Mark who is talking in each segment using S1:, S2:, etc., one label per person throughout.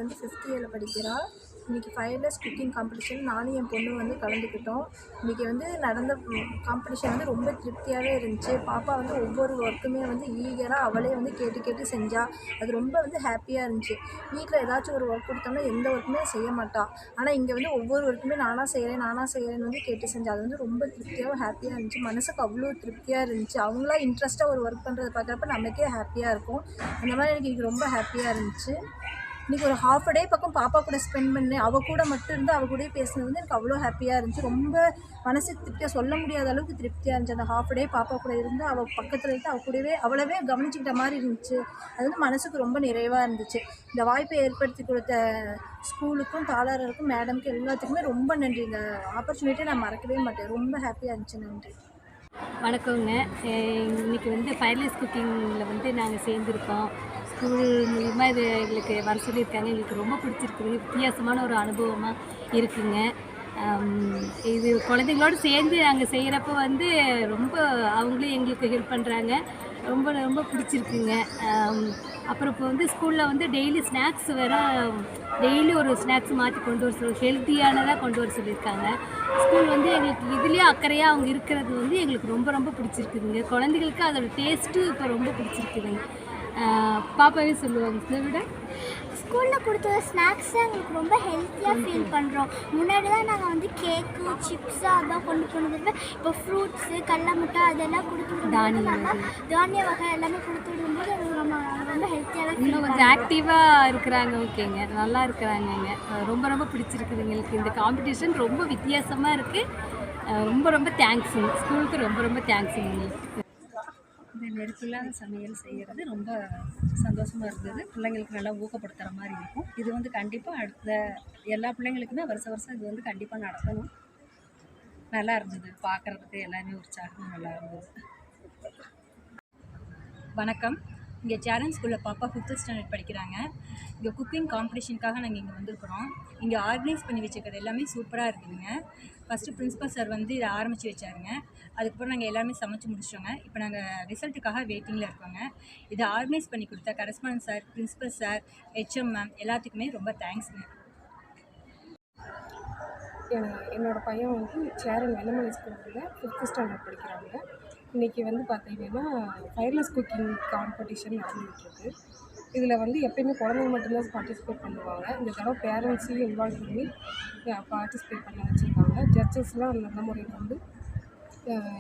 S1: வந்து 5th இயரில் படிக்கிறாள். இன்றைக்கி ஃபயர்லெஸ் குக்கிங் காம்படிஷன் நானும் என் பொண்ணு வந்து கலந்துக்கிட்டோம். இன்றைக்கி வந்து நடந்த காம்படிஷன் வந்து ரொம்ப திருப்தியாகவே இருந்துச்சு. பாப்பா வந்து ஒவ்வொரு ஒர்க்குமே வந்து ஈகராக அவளே வந்து கேட்டு கேட்டு செஞ்சாள். அது ரொம்ப வந்து ஹாப்பியாக இருந்துச்சு. வீட்டில் ஏதாச்சும் ஒரு ஒர்க் கொடுத்தோம்னா எந்த ஒர்க்குமே செய்ய மாட்டாள். ஆனால் இங்கே வந்து ஒவ்வொரு ஒர்க்குமே நானாக செய்கிறேன்னு வந்து கேட்டு செஞ்சாள். அது வந்து ரொம்ப திருப்தியாகவும் ஹாப்பியாக இருந்துச்சு. மனசுக்கு அவ்வளோ திருப்தியாக இருந்துச்சு. அவங்களா இன்ட்ரெஸ்ட்டாக ஒரு ஒர்க் பண்ணுறதை பார்க்குறப்ப நமக்கே ஹாப்பியாக இருக்கும். அந்த மாதிரி எனக்கு இன்றைக்கி ரொம்ப ஹாப்பியாக இருந்துச்சு. இன்றைக்கி ஒரு ஹாஃப் டே பக்கம் பாப்பா கூட ஸ்பெண்ட் பண்ணேன். அவள் கூட மட்டும் இருந்து அவள் கூட பேசினது வந்து எனக்கு அவ்வளோ ஹாப்பியாக இருந்துச்சு. ரொம்ப மனசுக்கு திருப்தியாக சொல்ல முடியாத அளவுக்கு திருப்தியாக இருந்துச்சு. அந்த ஹாஃப் டே பாப்பா கூட இருந்து அவள் பக்கத்தில் இருந்து அவள் கூடவே அவளவே கவனிச்சிக்கிட்ட மாதிரி இருந்துச்சு. அது வந்து மனசுக்கு ரொம்ப நிறைவாக இருந்துச்சு. இந்த வாய்ப்பை ஏற்படுத்தி கொடுத்த ஸ்கூலுக்கும் தாளாளருக்கும் மேடமுக்கும் எல்லாத்துக்குமே ரொம்ப நன்றி. இந்த ஆப்பர்ச்சுனிட்டியை நான் மறக்கவே மாட்டேன். ரொம்ப ஹாப்பியாக இருந்துச்சு. நன்றி.
S2: வணக்கங்க. இன்றைக்கி வந்து ஃபயர்லெஸ் குக்கிங்கில் வந்து நாங்கள் சேர்ந்துருக்கோம். ஸ்கூல் மூலிமா இது எங்களுக்கு வர சொல்லியிருக்காங்க. எங்களுக்கு ரொம்ப பிடிச்சிருக்குது. வித்தியாசமான ஒரு அனுபவமாக இருக்குங்க. இது குழந்தைங்களோடு சேர்ந்து நாங்கள் செய்கிறப்ப வந்து ரொம்ப அவங்களே எங்களுக்கு ஹெல்ப் பண்ணுறாங்க. ரொம்ப ரொம்ப பிடிச்சிருக்குங்க. அப்புறம் இப்போ வந்து ஸ்கூலில் வந்து டெய்லி ஸ்நாக்ஸ் வேறு டெய்லி ஒரு ஸ்நாக்ஸ் மாற்றி கொண்டு வர ஹெல்த்தியானதாக கொண்டு வர சொல்லியிருக்காங்க. ஸ்கூல் வந்து எங்களுக்கு இதுலேயே அக்கறையாக அவங்க இருக்கிறது வந்து எங்களுக்கு ரொம்ப ரொம்ப பிடிச்சிருக்குதுங்க. குழந்தைகளுக்கு அதோடய டேஸ்ட்டு இப்போ ரொம்ப பிடிச்சிருக்குதுங்க. பாப்பாவே சொல்லுவாங்க. இதை விட
S3: ஸ்கூலில் கொடுத்த ஸ்நாக்ஸ் எங்களுக்கு ரொம்ப ஹெல்த்தியாக ஃபீல் பண்ணுறோம். முன்னாடி தான் நாங்கள் வந்து கேக்கு சிப்ஸு அதான் கொண்டு போனது. இப்போ ஃப்ரூட்ஸு கடல முட்டை அதெல்லாம் கொடுத்து தானிய வகை எல்லாமே கொடுத்து விடும்போது எங்களுக்கு ரொம்ப ஹெல்த்தியாக
S2: இன்னும் கொஞ்சம் ஆக்டிவாக இருக்கிறாங்க. ஓகேங்க, நல்லா இருக்கிறாங்கங்க. ரொம்ப ரொம்ப பிடிச்சிருக்குது எங்களுக்கு. இந்த காம்படிஷன் ரொம்ப வித்தியாசமாக இருக்குது. ரொம்ப ரொம்ப தேங்க்ஸுங்க. ஸ்கூலுக்கு ரொம்ப ரொம்ப தேங்க்ஸுங்க. எங்களுக்கு
S4: இந்த நெருப்பில்லாத சமையல் செய்கிறது ரொம்ப சந்தோஷமாக இருந்தது. பிள்ளைங்களுக்கு நல்லா ஊக்கப்படுத்துகிற மாதிரி இருக்கும். இது வந்து கண்டிப்பாக அடுத்த எல்லா பிள்ளைங்களுக்குமே வருஷம் இது வந்து கண்டிப்பாக நடக்கணும். நல்லா இருந்தது பார்க்குறதுக்கு. எல்லாருமே உற்சாகமாக நல்லா இருந்தது. வணக்கம். இங்கே சேரன் ஸ்கூலில் பாப்பா 5th ஸ்டாண்டர்ட் படிக்கிறாங்க. இங்கே குக்கிங் காம்படிஷனுக்காக நாங்கள் இங்கே வந்திருக்கிறோம். இங்கே ஆர்கனைஸ் பண்ணி வச்சுக்கிறது எல்லாமே சூப்பராக இருக்குதுங்க. ஃபஸ்ட்டு பிரின்ஸிபல் சார் வந்து இதை ஆரம்பித்து வச்சாருங்க. அதுக்கப்புறம் நாங்கள் எல்லாமே சமைச்சு முடிச்சிட்டோங்க. இப்போ நாங்கள் ரிசல்ட்டுக்காக வெயிட்டிங்கில் இருக்கோங்க. இதை ஆர்கனைஸ் பண்ணி கொடுத்த correspondent sir, principal sir, HM ma'am எல்லாத்துக்குமே ரொம்ப தேங்க்ஸுங்க.
S5: என்னோடய பையன் வந்து சேரன் வெள்ளமலை ஸ்கூலில் 5th ஸ்டாண்டர்ட் படிக்கிறாங்க. இன்றைக்கி வந்து பார்த்திங்கன்னா ஃபயர்லெஸ் குக்கிங் காம்படிஷன் நடந்துகிட்ருக்கு. இதில் வந்து எப்போயுமே குழந்தைங்க மட்டும்தான் பார்ட்டிசிபேட் பண்ணுவாங்க. இந்த தடவை பேரண்ட்ஸையும் இன்வால்வ் பண்ணி பார்ட்டிசிபேட் பண்ண வச்சுருக்காங்க. ஜட்ஜஸ்லாம் நல்ல முறையில் வந்து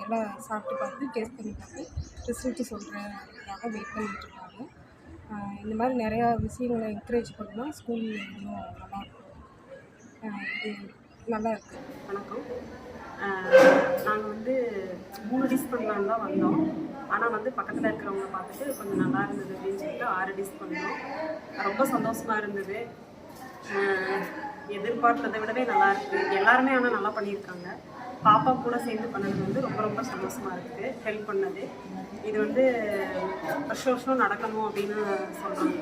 S5: எல்லாம் சாப்பிட்டு பார்த்து டேஸ்ட் பண்ணி பார்த்து ரிசல்ட்டு சொல்கிறதுக்காக வெயிட் பண்ணிகிட்ருக்காங்க. இந்த மாதிரி நிறையா விஷயங்களை என்கரேஜ் பண்ணால் ஸ்கூல் இன்னும் நல்லாயிருக்கும். இது நல்லா இருக்குது.
S6: வணக்கம். நாங்கள் வந்து 3 டிஷ் பண்ணலான்னு தான் வந்தோம். ஆனால் வந்து பக்கத்தில் இருக்கிறவங்க பார்த்துட்டு கொஞ்சம் நல்லா இருந்தது அப்படின்னு சொல்லிட்டு 6 டிஷ் பண்ணோம். ரொம்ப சந்தோஷமாக இருந்தது. எதிர்பார்த்ததை விடவே நல்லா இருக்குது. எல்லாருமே ஆனால் நல்லா பண்ணியிருக்காங்க. பாப்பா கூட சேர்ந்து பண்ணது வந்து ரொம்ப ரொம்ப சந்தோஷமாக இருக்குது. ஹெல்ப் பண்ணது இது வந்து வருஷம் நடக்கணும் அப்படின்னு சொல்கிறோம்.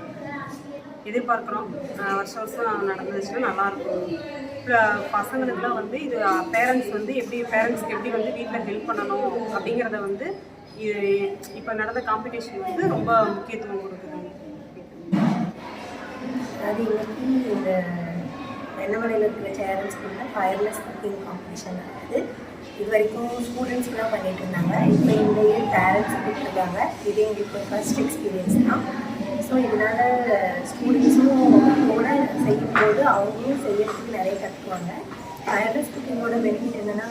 S6: எதிர்பார்க்குறோம். வருஷம் நடந்துச்சுன்னா நல்லாயிருக்கும். பசங்களுக்குலாம் வந்து இது பேரண்ட்ஸ்க்கு எப்படி வந்து வீட்டில் ஹெல்ப் பண்ணணும் அப்படிங்கிறத வந்து இது இப்போ நடந்த காம்படிஷன் வந்து ரொம்ப முக்கியத்துவம் கொடுக்குறாங்க.
S7: அது இன்னைக்கு இந்த வெள்ளமலையில் இருக்கிற சேரன் ஸ்கூலில் ஃபயர்லெஸ் குக்கிங் காம்படிஷன் நடக்குது. இது வரைக்கும் ஸ்டூடெண்ட்ஸ்லாம் பண்ணிகிட்டு இருந்தாங்க. இப்போ இந்த இயர் பேரண்ட்ஸ் கொடுத்துருக்காங்க. இது எங்களுக்கு ஃபர்ஸ்ட் எக்ஸ்பீரியன்ஸ் தான். ஸோ இதனால் ஸ்டூடெண்ட்ஸும் கூட செய்யும்போது அவங்களும் செய்யறதுக்கு நிறைய கற்றுக்குவாங்க. ஃபயர்லெஸ் குக்கிங்கோட பெனிஃபிட் என்னென்னா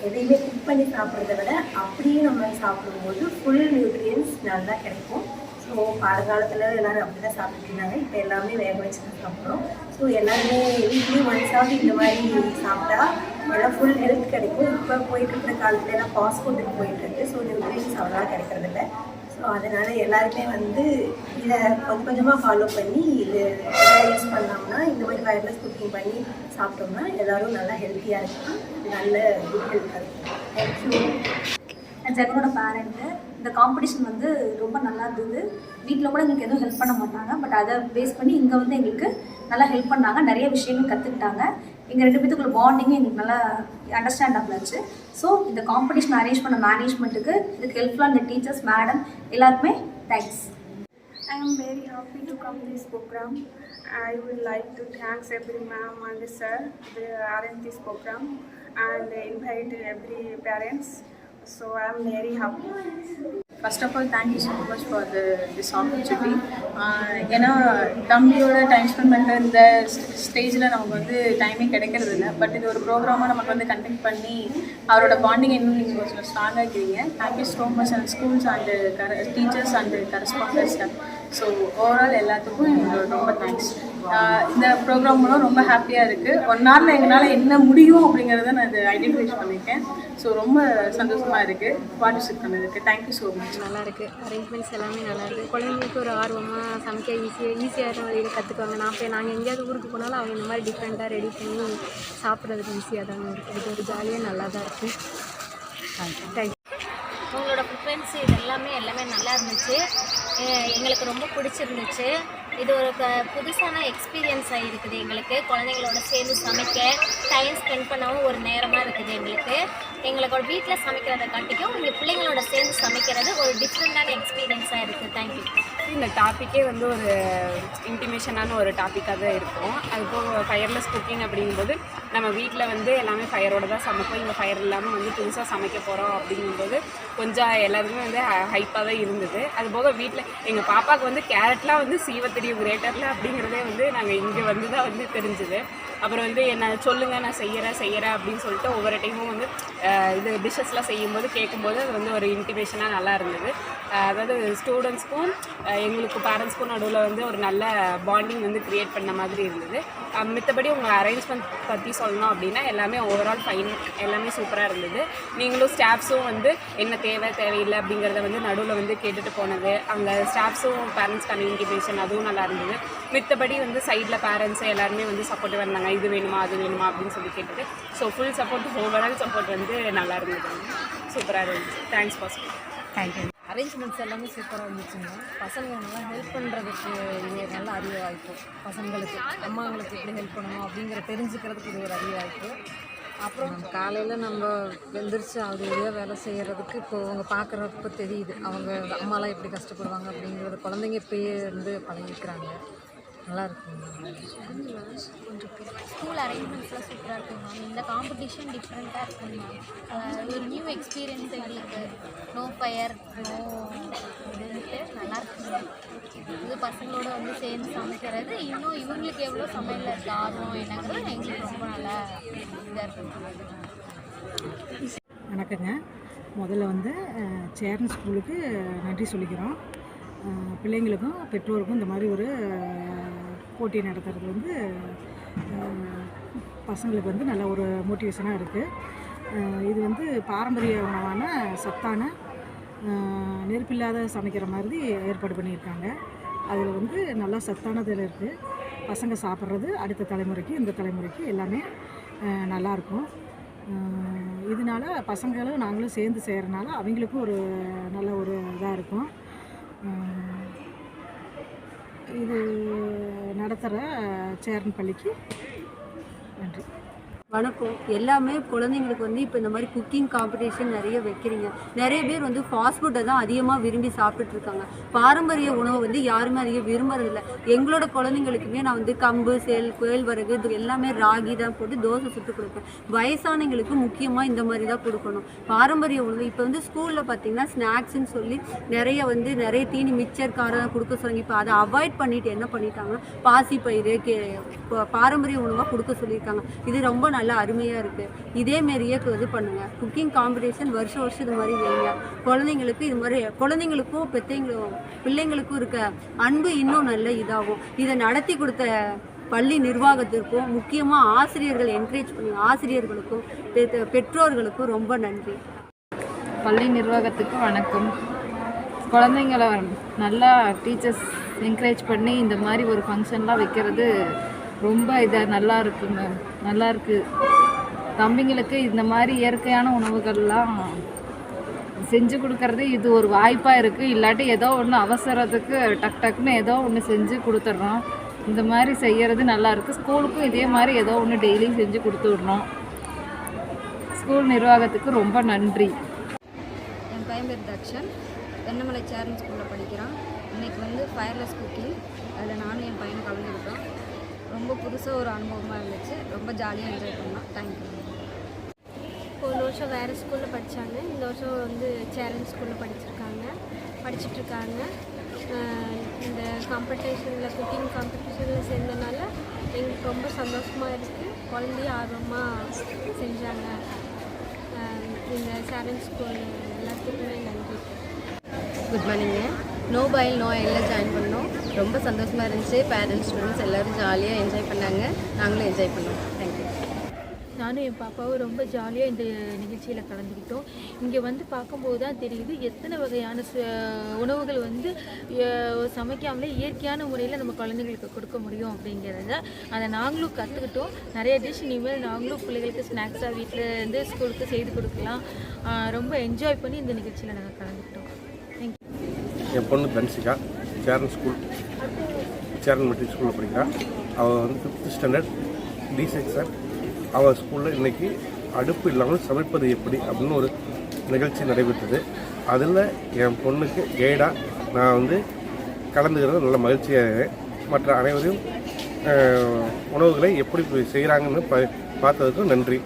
S7: எதையுமே குக் பண்ணி சாப்பிட்றத விட அப்படியே நம்ம சாப்பிடும்போது ஃபுல் நியூட்ரியன்ஸ் நல்லா கிடைக்கும். ஸோ காலத்தில் எல்லோரும் அப்படி தான் சாப்பிட்டுட்டு இருந்தாங்க. இப்போ எல்லாமே வேக வச்சு தான் சாப்பிட்றோம். ஸோ எல்லாருமே வீக்லி ஒன்ஸாவது இந்த மாதிரி சாப்பிட்டா எல்லாம் ஃபுல் ஹெல்த் கிடைக்கும். இப்போ போயிட்டுருக்கிற காலத்தில் எல்லாம் ஃபாஸ்ட் ஃபுட்டுக்கு போயிட்டுருக்கு. ஸோ நியூட்ரியன்ஸ் அவ்வளோ கிடைக்கிறதில்ல. ஸோ அதனால் எல்லாருமே வந்து இதை கொஞ்சமாக ஃபாலோ பண்ணி இது யூஸ் பண்ணோம்னா இந்த மாதிரி ஃபயர்லெஸ் குக்கிங் பண்ணி சாப்பிட்டோம்னா எல்லோரும் நல்லா ஹெல்த்தியாக இருக்கும். நல்ல குட் ஹெல்த்தாக இருக்கும். தேங்க்யூ.
S8: ஜெகனோட பேரண்ட்டு. இந்த காம்படிஷன் வந்து ரொம்ப நல்லா இருந்தது. வீட்டில் கூட எங்களுக்கு எதுவும் ஹெல்ப் பண்ண மாட்டாங்க. பட் அதை பேஸ் பண்ணி இங்கே வந்து எங்களுக்கு நல்லா ஹெல்ப் பண்ணாங்க. நிறைய விஷயங்கள் கற்றுக்கிட்டாங்க. எங்கள் 2 பேத்துக்குள்ள பாண்டிங்கும் எங்களுக்கு நல்லா அண்டர்ஸ்டாண்டபிள் ஆச்சு. ஸோ இந்த காம்படிஷன் அரேஞ்ச் பண்ண மேனேஜ்மெண்ட்டுக்கு, இதுக்கு ஹெல்ப்ஃபுல்லாக இந்த டீச்சர்ஸ், மேடம் எல்லாருக்குமே thanks.
S3: I am very happy to come to this program.
S9: I would like to thank every ma'am and sir to arrange this program and invite every parents. So I am very happy.
S10: First of all thank you so much for this opportunity. ஏன்னா தம்பியோட time spend பண்ணுற இந்த ஸ்டேஜில் நமக்கு வந்து டைமே கிடைக்கிறது இல்லை. பட் இது ஒரு ப்ரோக்ராமாக நமக்கு வந்து கண்டக்ட் பண்ணி அவரோட பாண்டிங் இன்னும் நீங்கள் கொஞ்சம் ஸ்ட்ராங்காக இருக்கிறீங்க. Thank you so much and schools and teachers and correspondence. So overall எல்லாத்துக்கும் எங்களோட ரொம்ப தேங்க்ஸ். இந்த ப்ரோக்ராம் மூலம் ரொம்ப ஹாப்பியாக இருக்குது. 1 hourல எங்களால் என்ன முடியும் அப்படிங்கிறத நான் இது ஐடென்டிஃபை பண்ணியிருக்கேன். ஸோ ரொம்ப சந்தோஷமாக இருக்குது பார்ட்டிசிபேட் பண்ணதுக்கு. Thank you so much.
S2: நல்லாயிருக்கு. அரேஞ்ச்மெண்ட்ஸ் எல்லாமே நல்லாயிருக்கு. குழந்தைங்களுக்கு ஒரு ஆர்வமாக சமைக்க ஈஸியான வழியில் கற்றுக்குவாங்க. நாங்கள் எங்கேயாவது ஊருக்கு போனாலும் அவங்க இந்த மாதிரி டிஃப்ரெண்ட்டாக ரெடி பண்ணி சாப்பிட்றதுக்கு ஈஸியாக தான் இருக்குது. இது ஒரு ஜாலியாக நல்லா தான் இருக்குது. தேங்க்யூ.
S11: உங்களோட ப்ரிஃபரன்ஸ் இது எல்லாமே நல்லா இருந்துச்சு. எங்களுக்கு ரொம்ப பிடிச்சிருந்துச்சு. இது ஒரு புதுசான எக்ஸ்பீரியன்ஸாக இருக்குது எங்களுக்கு. குழந்தைங்களோட சேர்ந்து சமைக்க டைம் ஸ்பெண்ட் பண்ணவும் ஒரு நேரமாக இருக்குது எங்களுக்கு. எங்களோட வீட்டில் சமைக்கிறத காட்டிக்கும் இங்கே பிள்ளைங்களோட சேர்ந்து சமைக்கிறது ஒரு டிஃப்ரெண்ட்டான எக்ஸ்பீரியன்ஸாக இருக்குது. தேங்க்யூ.
S12: இந்த டாப்பிக்கே வந்து ஒரு இன்டிமேஷனான ஒரு டாப்பிக்காக தான் இருக்கும். அதுபோக ஃபயர்லெஸ் குக்கிங் அப்படிங்கும்போது நம்ம வீட்டில் வந்து எல்லாமே ஃபயரோடு தான் சமைப்போம். இங்கே ஃபயர் இல்லாமல் வந்து புதுசாக சமைக்க போகிறோம் அப்படிங்கும்போது கொஞ்சம் எல்லாருக்குமே வந்து ஹைப்பாக தான் இருந்தது. அதுபோக வீட்டில் எங்கள் பாப்பாவுக்கு வந்து கேரட்லாம் வந்து சீவ தெரியும் கிரேட்டரில் அப்படிங்கிறதே வந்து நாங்கள் இங்கே வந்து தான் வந்து தெரிஞ்சுது. அப்புறம் வந்து என்ன சொல்லுங்கள் நான் செய்கிறேன் அப்படின்னு சொல்லிட்டு ஒவ்வொரு டைமும் வந்து இது டிஷ்ஷஸ்லாம் செய்யும்போது கேட்கும்போது அது வந்து ஒரு இன்டிமேஷனாக நல்லா இருந்தது. அதாவது ஸ்டூடெண்ட்ஸ்க்கும் எங்களுக்கு பேரண்ட்ஸ்க்கும் நடுவில் வந்து ஒரு நல்ல பாண்டிங் வந்து க்ரியேட் பண்ண மாதிரி இருந்தது. மித்தபடி உங்கள் அரேஞ்ச்மெண்ட் பற்றி சொல்லணும் அப்படின்னா எல்லாமே ஓவரால் ஃபைன், எல்லாமே சூப்பராக இருந்தது. நீங்களும் ஸ்டாஃப்ஸும் வந்து என்ன தேவையில்லை அப்படிங்கிறத வந்து நடுவில் வந்து கேட்டுட்டு போனது, அங்கே ஸ்டாஃப்ஸும் பேரண்ட்ஸ்க்கான இன்டிமேஷன் அதுவும் நல்லா இருந்தது. மித்தபடி வந்து சைடில் பேரண்ட்ஸு எல்லாருமே வந்து சப்போர்ட்டிவாக இருந்தாங்க. இது வேணுமா அது வேணுமா அப்படின்னு சொல்லி கேட்டது. So full support, overall support வந்து நல்லா இருந்தது. சூப்பராக இருந்துச்சு. Thanks for thank you.
S13: அரேஞ்ச்மெண்ட்ஸ் எல்லாமே சூப்பராக இருந்துச்சுங்க. பசங்க நல்லா ஹெல்ப் பண்ணுறதுக்கு இது ஒரு நல்ல அறிவு வாய்ப்பு. பசங்களுக்கு அம்மாங்களுக்கு எப்படி ஹெல்ப் பண்ணணும் அப்படிங்கிற தெரிஞ்சுக்கிறதுக்கு இது ஒரு அறிவு வாய்ப்பு. அப்புறம் காலையில் நம்ம வெந்திரிச்சு அது வழியாக வேலை செய்கிறதுக்கு இப்போது அவங்க பார்க்குறப்ப தெரியுது அவங்க அம்மாலாம் எப்படி கஷ்டப்படுவாங்க அப்படிங்கிறது. குழந்தைங்க இப்போயே வந்து பழகிக்கிறாங்க. நல்லா இருக்குங்க.
S11: ஸ்கூல் அரேஞ்ச்மெண்ட்ஸ்லாம் சூப்பராக இருக்குங்க மேம். இந்த காம்படிஷன் டிஃப்ரெண்ட்டாக இருக்குங்க மேம். ஒரு நியூ எக்ஸ்பீரியன்ஸ் எங்களுக்கு. நோ ஃபயர் நோ இதுன்ட்டு நல்லா இருக்குங்க. இது பசங்களோட வந்து சேர்ந்து சமைக்கிறது இன்னும் இவங்களுக்கு எவ்வளோ சமையலில் இருக்க ஆர்வம் என்னங்கிறது எங்களுக்கு ரொம்ப நல்லா இதாக இருக்குங்க.
S14: வணக்கங்க. முதல்ல வந்து சேர்ன் ஸ்கூலுக்கு நன்றி சொல்லிக்கிறோம். பிள்ளைங்களுக்கும் பெற்றோருக்கும் இந்த மாதிரி ஒரு போட்டி நடத்துறது வந்து பசங்களுக்கு வந்து நல்ல ஒரு மோட்டிவேஷனாக இருக்குது. இது வந்து பாரம்பரிய உணவான சத்தான நெருப்பில்லாத சமைக்கிற மாதிரி ஏற்பாடு பண்ணியிருக்காங்க. அதில் வந்து நல்லா சத்தானதில் இருக்குது. பசங்க சாப்பிட்றது அடுத்த தலைமுறைக்கு இந்த தலைமுறைக்கு எல்லாமே நல்லாயிருக்கும். இதனால் பசங்களும் நாங்களும் சேர்ந்து செய்கிறனால அவங்களுக்கும் ஒரு நல்ல ஒரு இதாக இருக்கும். இது நடத்துகிற சேர்ன் பள்ளிக்கு நன்றி.
S2: வணக்கம். எல்லாமே குழந்தைங்களுக்கு வந்து இப்போ இந்த மாதிரி குக்கிங் காம்படிஷன் நிறைய வைக்கிறீங்க. நிறைய பேர் வந்து ஃபாஸ்ட் ஃபுட்டை தான் அதிகமாக விரும்பி சாப்பிட்டுட்ருக்காங்க. பாரம்பரிய உணவை வந்து யாருமே அதிகம் விரும்புறதில்லை. எங்களோட குழந்தைங்களுக்குமே நான் வந்து கம்பு கேழ்வரகு இது எல்லாமே ராகி தான் போட்டு தோசை சுட்டு கொடுப்பேன். வயசானவங்களுக்கு முக்கியமாக இந்த மாதிரி தான் கொடுக்கணும் பாரம்பரிய உணவு. இப்போ வந்து ஸ்கூலில் பார்த்திங்கன்னா ஸ்நாக்ஸ்ன்னு சொல்லி நிறைய தீனி மிக்சர் காரம் கொடுக்க சொல்லுங்க. இப்போ அதை அவாய்ட் பண்ணிவிட்டு என்ன பண்ணிட்டாங்கன்னா பாசிப்பயிறு பாரம்பரிய உணவாக கொடுக்க சொல்லியிருக்காங்க. இது ரொம்ப நல்லா அருமையாக இருக்குது. இதேமாரியே இது பண்ணுங்கள். குக்கிங் காம்படிஷன் வருஷம் இது மாதிரி வைங்க. குழந்தைங்களுக்கு இது மாதிரி குழந்தைங்களுக்கும் பிள்ளைங்களுக்கும் இருக்க அன்பு இன்னும் நல்ல இதாகும். இதை நடத்தி கொடுத்த பள்ளி நிர்வாகத்திற்கும் முக்கியமாக ஆசிரியர்கள் என்கரேஜ் பண்ணி ஆசிரியர்களுக்கும் பெற்றோர்களுக்கும் ரொம்ப நன்றி.
S13: பள்ளி நிர்வாகத்துக்கு வணக்கம். குழந்தைங்களை நல்லா டீச்சர்ஸ் என்கரேஜ் பண்ணி இந்த மாதிரி ஒரு ஃபங்க்ஷன்லாம் வைக்கிறது ரொம்ப நல்லா இருக்குங்க. நல்லா இருக்குது. தம்பிங்களுக்கு இந்த மாதிரி இயற்கையான உணவுகள்லாம் செஞ்சு கொடுக்கறது இது ஒரு வாய்ப்பாக இருக்குது. இல்லாட்டி ஏதோ ஒன்று அவசரத்துக்கு டக்குன்னு ஏதோ ஒன்று செஞ்சு கொடுத்துட்றோம். இந்த மாதிரி செய்கிறது நல்லாயிருக்கு. ஸ்கூலுக்கும் இதே மாதிரி ஏதோ ஒன்று டெய்லியும் செஞ்சு கொடுத்து விடணும். ஸ்கூல் நிர்வாகத்துக்கு ரொம்ப நன்றி.
S15: என் பையன் பேர் தக்ஷன். வெண்ணமலை சேர்ன் ஸ்கூலில் படிக்கிறான். இன்றைக்கி வந்து ஃபயர்லெஸ் குக்கிங் அதில் நானும் என் பையனும் கலந்துக்கிட்டோம். ரொம்ப புதுசாக ஒரு அனுபவமாக இருந்துச்சு. ரொம்ப ஜாலியாக என்ஜாய் பண்ணோம். தேங்க்யூ.
S16: போன வருஷம் வேறு ஸ்கூலில் படித்தாங்க. இந்த வருஷம் வந்து சேரன் ஸ்கூலில் படிச்சிட்ருக்காங்க. இந்த காம்படிஷனில் குக்கிங் காம்படிஷனில் சேர்ந்தனால எங்களுக்கு ரொம்ப சந்தோஷமாக இருக்குது. குழந்தையும் ஆர்வமாக செஞ்சாங்க. இந்த சேரன் ஸ்கூல் எல்லாத்துக்குமே நன்றி.
S17: குட் மார்னிங்க. நோ பைல் நோ எல்லாம் ஜாயின் பண்ணோம். ரொம்ப சந்தோஷமாக இருந்துச்சு. பேரண்ட்ஸ் ஸ்டூடெண்ட்ஸ் எல்லோரும் ஜாலியாக என்ஜாய் பண்ணாங்க. நாங்களும் என்ஜாய் பண்ணோம். தேங்க்யூ.
S16: நானும் என் பாப்பாவும் ரொம்ப ஜாலியாக இந்த நிகழ்ச்சியில் கலந்துக்கிட்டோம். இங்கே வந்து பார்க்கும்போது தான் தெரியுது எத்தனை வகையான உணவுகள் வந்து சமைக்காமலே இயற்கையான முறையில் நம்ம குழந்தைங்களுக்கு கொடுக்க முடியும் அப்படிங்கிறத அதை நாங்களும் கற்றுக்கிட்டோம். நிறைய டிஷ் இனிமேல் நாங்களும் பிள்ளைகளுக்கு ஸ்நாக்ஸாக வீட்டில் இருந்து ஸ்கூலுக்கு செய்து கொடுக்கலாம். ரொம்ப என்ஜாய் பண்ணி இந்த நிகழ்ச்சியில் நாங்கள் கலந்துக்கிட்டோம். தேங்க்யூ.
S18: என் பொண்ணு தன்சிகா சேரன் மெட்ரிக் ஸ்கூலில் படிக்கிறாள். அவள் வந்து 5th ஸ்டாண்டர்ட் டி செக்ஷன். அவள் ஸ்கூலில் இன்றைக்கி அடுப்பு இல்லாமல் சமைப்பது எப்படி அப்படின்னு ஒரு நிகழ்ச்சி நடைபெற்றது. அதில் என் பொண்ணுக்கு கைடாக நான் வந்து கலந்துக்கிறது நல்ல மகிழ்ச்சியாக. மற்ற அனைவரையும் உணவுகளை எப்படி செய்கிறாங்கன்னு பார்த்ததுக்கும் நன்றி.